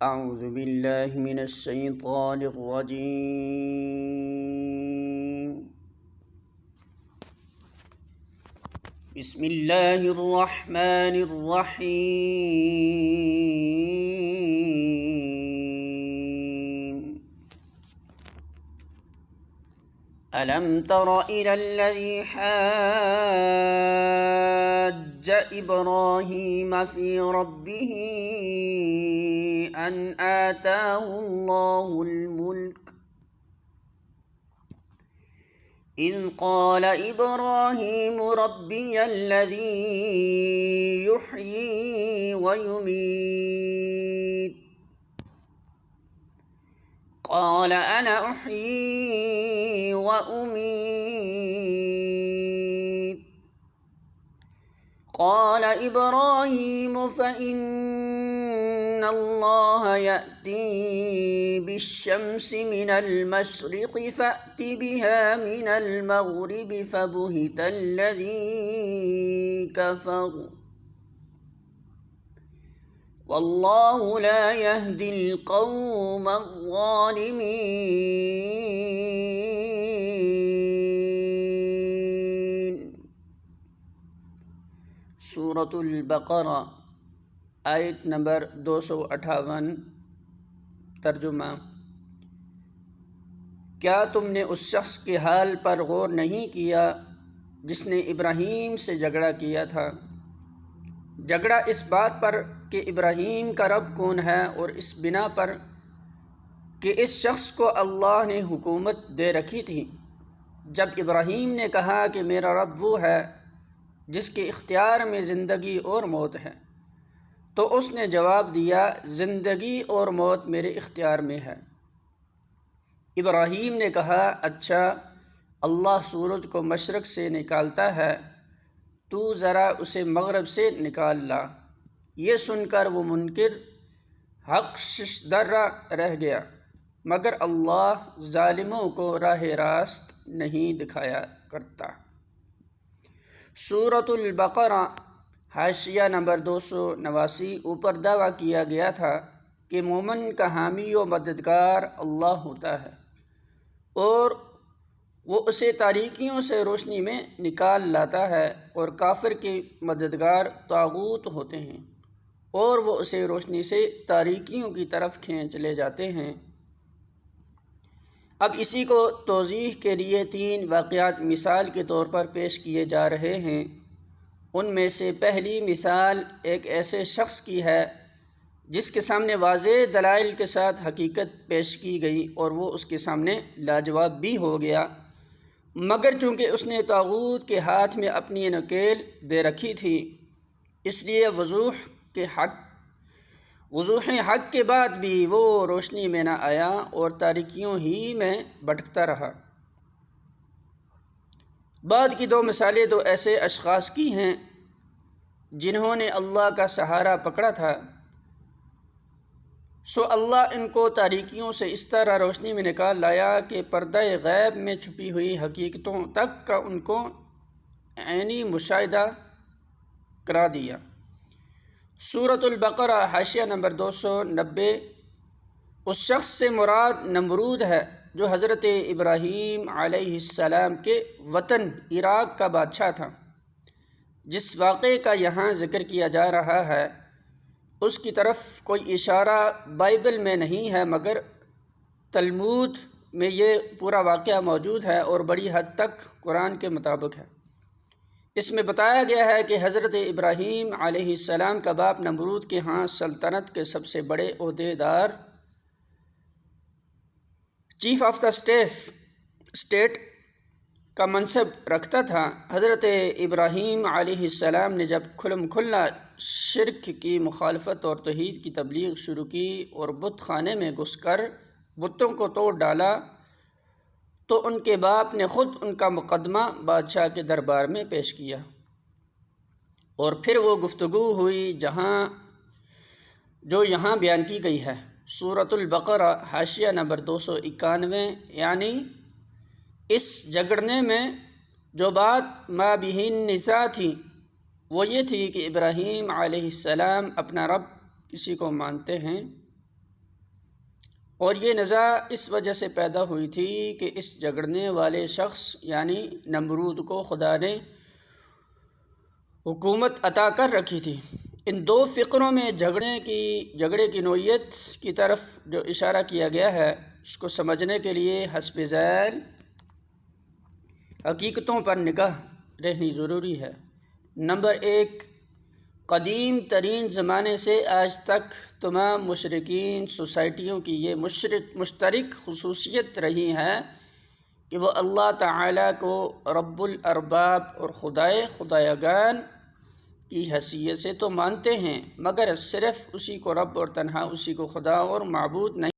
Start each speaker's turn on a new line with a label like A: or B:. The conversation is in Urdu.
A: أعوذ بالله من الشيطان الرجيم. بسم الله الرحمن الرحيم. ألم تر إلى الذي حاج إبراهيم في ربه أن آتاه الله الملك إذ قال إبراهيم ربي الذي يحيي ويميت قال أنا أحيي وأميت قال إبراهيم فإن الله يأتي بالشمس من المشرق فأت بها من المغرب فبهت الذي كفر والله لا يهدي القوم الظالمين. سورۃ البقرہ آیت نمبر 258. ترجمہ: کیا تم نے اس شخص کے حال پر غور نہیں کیا جس نے ابراہیم سے جھگڑا کیا تھا؟ جھگڑا اس بات پر کہ ابراہیم کا رب کون ہے، اور اس بنا پر کہ اس شخص کو اللہ نے حکومت دے رکھی تھی۔ جب ابراہیم نے کہا کہ میرا رب وہ ہے جس کے اختیار میں زندگی اور موت ہے، تو اس نے جواب دیا، زندگی اور موت میرے اختیار میں ہے۔ ابراہیم نے کہا، اچھا، اللہ سورج کو مشرق سے نکالتا ہے، تو ذرا اسے مغرب سے نکال لا۔ یہ سن کر وہ منکر حق ششدر رہ گیا، مگر اللہ ظالموں کو راہ راست نہیں دکھایا کرتا۔ سورۃ البقرہ حاشیہ نمبر 289۔ اوپر دعویٰ کیا گیا تھا کہ مومن کا حامی و مددگار اللہ ہوتا ہے، اور وہ اسے تاریکیوں سے روشنی میں نکال لاتا ہے، اور کافر کے مددگار طاغوت ہوتے ہیں، اور وہ اسے روشنی سے تاریکیوں کی طرف کھینچ لے جاتے ہیں۔ اب اسی کو توضیح کے لیے 3 واقعات مثال کے طور پر پیش کیے جا رہے ہیں۔ ان میں سے پہلی مثال ایک ایسے شخص کی ہے جس کے سامنے واضح دلائل کے ساتھ حقیقت پیش کی گئی، اور وہ اس کے سامنے لاجواب بھی ہو گیا، مگر چونکہ اس نے طاغوت کے ہاتھ میں اپنی نکیل دے رکھی تھی، اس لیے وضوح حق کے بعد بھی وہ روشنی میں نہ آیا اور تاریکیوں ہی میں بھٹکتا رہا۔ بعد کی 2 مثالیں 2 ایسے اشخاص کی ہیں جنہوں نے اللہ کا سہارا پکڑا تھا، سو اللہ ان کو تاریکیوں سے اس طرح روشنی میں نکال لایا کہ پردہ غیب میں چھپی ہوئی حقیقتوں تک کا ان کو عینی مشاہدہ کرا دیا۔ سورۃ البقرہ حاشیہ نمبر 290۔ اس شخص سے مراد نمرود ہے جو حضرت ابراہیم علیہ السلام کے وطن عراق کا بادشاہ تھا۔ جس واقعے کا یہاں ذکر کیا جا رہا ہے اس کی طرف کوئی اشارہ بائبل میں نہیں ہے، مگر تلمود میں یہ پورا واقعہ موجود ہے اور بڑی حد تک قرآن کے مطابق ہے۔ اس میں بتایا گیا ہے کہ حضرت ابراہیم علیہ السلام کا باپ نمرود کے ہاں سلطنت کے سب سے بڑے عہدے دار چیف آف دا اسٹیٹ کا منصب رکھتا تھا۔ حضرت ابراہیم علیہ السلام نے جب کھلم کھلا شرک کی مخالفت اور توحید کی تبلیغ شروع کی اور بت خانے میں گھس کر بتوں کو توڑ ڈالا، تو ان کے باپ نے خود ان کا مقدمہ بادشاہ کے دربار میں پیش کیا، اور پھر وہ گفتگو ہوئی جو یہاں بیان کی گئی ہے۔ سورۃ البقرہ حاشیہ نمبر 291۔ یعنی اس جھگڑنے میں جو بات ما بہن نزاع تھی وہ یہ تھی کہ ابراہیم علیہ السلام اپنا رب کسی کو مانتے ہیں اور یہ نزاع اس وجہ سے پیدا ہوئی تھی کہ اس جھگڑنے والے شخص یعنی نمرود کو خدا نے حکومت عطا کر رکھی تھی۔ ان دو فقروں میں جھگڑے کی نوعیت کی طرف جو اشارہ کیا گیا ہے اس کو سمجھنے کے لیے حسب ذیل حقیقتوں پر نگاہ رہنی ضروری ہے۔ نمبر 1، قدیم ترین زمانے سے آج تک تمام مشرکین سوسائٹیوں کی یہ مشترک خصوصیت رہی ہے کہ وہ اللہ تعالیٰ کو رب الارباب اور خدایگان کی حیثیت سے تو مانتے ہیں، مگر صرف اسی کو رب اور تنہا اسی کو خدا اور معبود نہیں